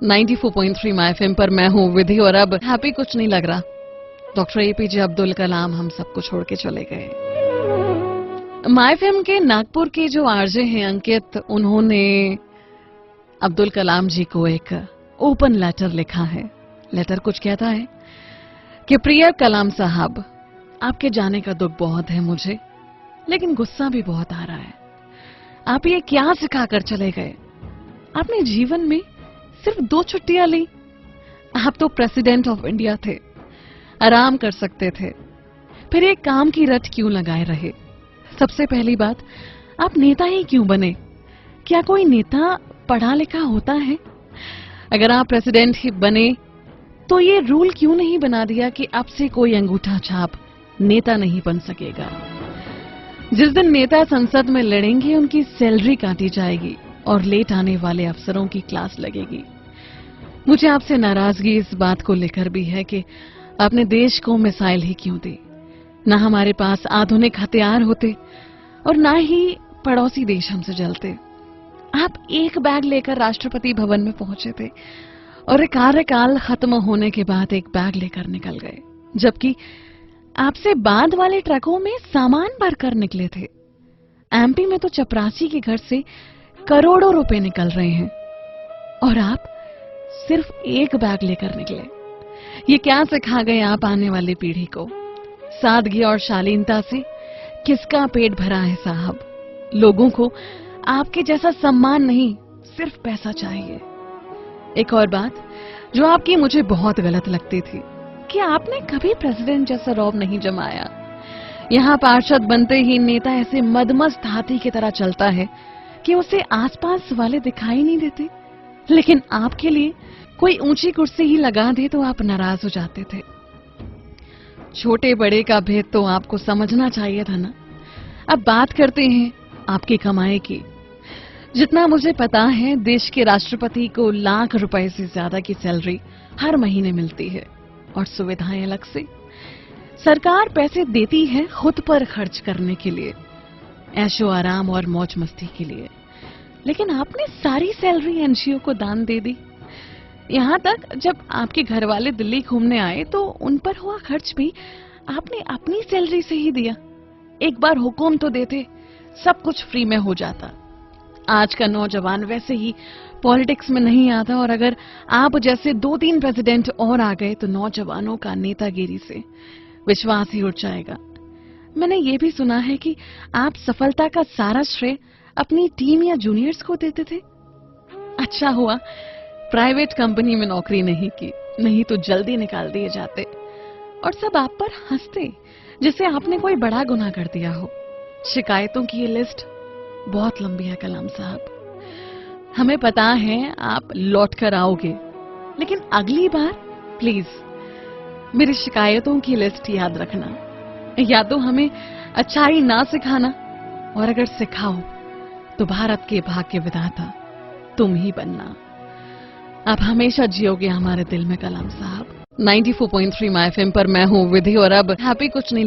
94.3 my FM पर मैं हूं विधि और अब हैप्पी कुछ नहीं लग रहा। डॉक्टर एपीजे अब्दुल कलाम हम सबको छोड़ के चले गए। माय एफएम के नागपुर के जो आरजे हैं अंकित, उन्होंने अब्दुल कलाम जी को एक ओपन लेटर लिखा है। लेटर कुछ कहता है कि प्रिय कलाम साहब, आपके जाने का दुख बहुत है मुझे, लेकिन गुस्सा भी बहुत आ रहा है। आप ये क्या सिखा कर चले गए? आपने जीवन में सिर्फ 2 छुट्टियां ली। आप तो प्रेसिडेंट ऑफ इंडिया थे, आराम कर सकते थे, फिर एक काम की रट क्यों लगाए रहे? सबसे पहली बात, आप नेता ही क्यों बने? क्या कोई नेता पढ़ा लिखा होता है? अगर आप प्रेसिडेंट ही बने तो ये रूल क्यों नहीं बना दिया कि अब से कोई अंगूठा छाप नेता नहीं बन सकेगा? जिस दिन नेता संसद में लड़ेंगे उनकी सैलरी काटी जाएगी और लेट आने वाले अफसरों की क्लास लगेगी। मुझे आपसे नाराजगी इस बात को लेकर भी है कि आपने देश को मिसाइल ही क्यों दी? ना हमारे पास आधुनिक हथियार होते और ना ही पड़ोसी देश हमसे जलते। आप एक बैग लेकर राष्ट्रपति भवन में पहुंचे थे और कार्यकाल खत्म होने के बाद एक बैग लेकर निकल गए, जबकि आपसे बाद वाले ट्रकों में सामान भरकर निकले थे। एमपी में तो चपरासी के घर से करोड़ों रुपए निकल रहे हैं और आप सिर्फ एक बैग लेकर निकले। ये क्या सिखा गए आप आने वाली पीढ़ी को? सादगी और शालीनता से किसका पेट भरा है साहब? लोगों को आपके जैसा सम्मान नहीं, सिर्फ पैसा चाहिए। एक और बात जो आपकी मुझे बहुत गलत लगती थी कि आपने कभी प्रेसिडेंट जैसा रौब नहीं जमाया। यहां पार्षद बनते ही नेता ऐसे मदमस्त हाथी की तरह चलता है कि उसे आसपास वाले दिखाई नहीं देते, लेकिन आपके लिए कोई ऊंची कुर्सी ही लगा दे तो आप नाराज हो जाते थे। छोटे बड़े का भेद तो आपको समझना चाहिए था ना। अब बात करते हैं आपकी कमाई की। जितना मुझे पता है, देश के राष्ट्रपति को लाख रुपए से ज्यादा की सैलरी हर महीने मिलती है और सुविधाएं अलग से। सरकार पैसे देती है खुद पर खर्च करने के लिए, ऐशो आराम और मौज मस्ती के लिए, लेकिन आपने सारी सैलरी एनजीओ को दान दे दी। यहां तक जब आपके घर वाले दिल्ली घूमने आए तो उन पर हुआ खर्च भी आपने अपनी सैलरी से ही दिया। एक बार हुक्म तो देते, सब कुछ फ्री में हो जाता। आज का नौजवान वैसे ही पॉलिटिक्स में नहीं आता और अगर आप जैसे 2-3 प्रेसिडेंट और आ गए तो नौजवानों का नेतागिरी से विश्वास ही उठ जाएगा। मैंने ये भी सुना है कि आप सफलता का सारा श्रेय अपनी टीम या जूनियर्स को देते थे। अच्छा हुआ प्राइवेट कंपनी में नौकरी नहीं की, नहीं तो जल्दी निकाल दिए जाते और सब आप पर हंसते जैसे आपने कोई बड़ा गुनाह कर दिया हो। शिकायतों की ये लिस्ट बहुत लंबी है कलाम साहब। हमें पता है आप लौट कर आओगे, लेकिन अगली बार प्लीज मेरी शिकायतों की लिस्ट याद रखना। या तो हमें अच्छाई ना सिखाना, और अगर सिखाओ तो भारत के भाग्य विधाता तुम ही बनना। आप हमेशा जियोगे हमारे दिल में कलाम साहब। 94.3 माय एफएम पर मैं हूं विधि और अब हैप्पी कुछ नहीं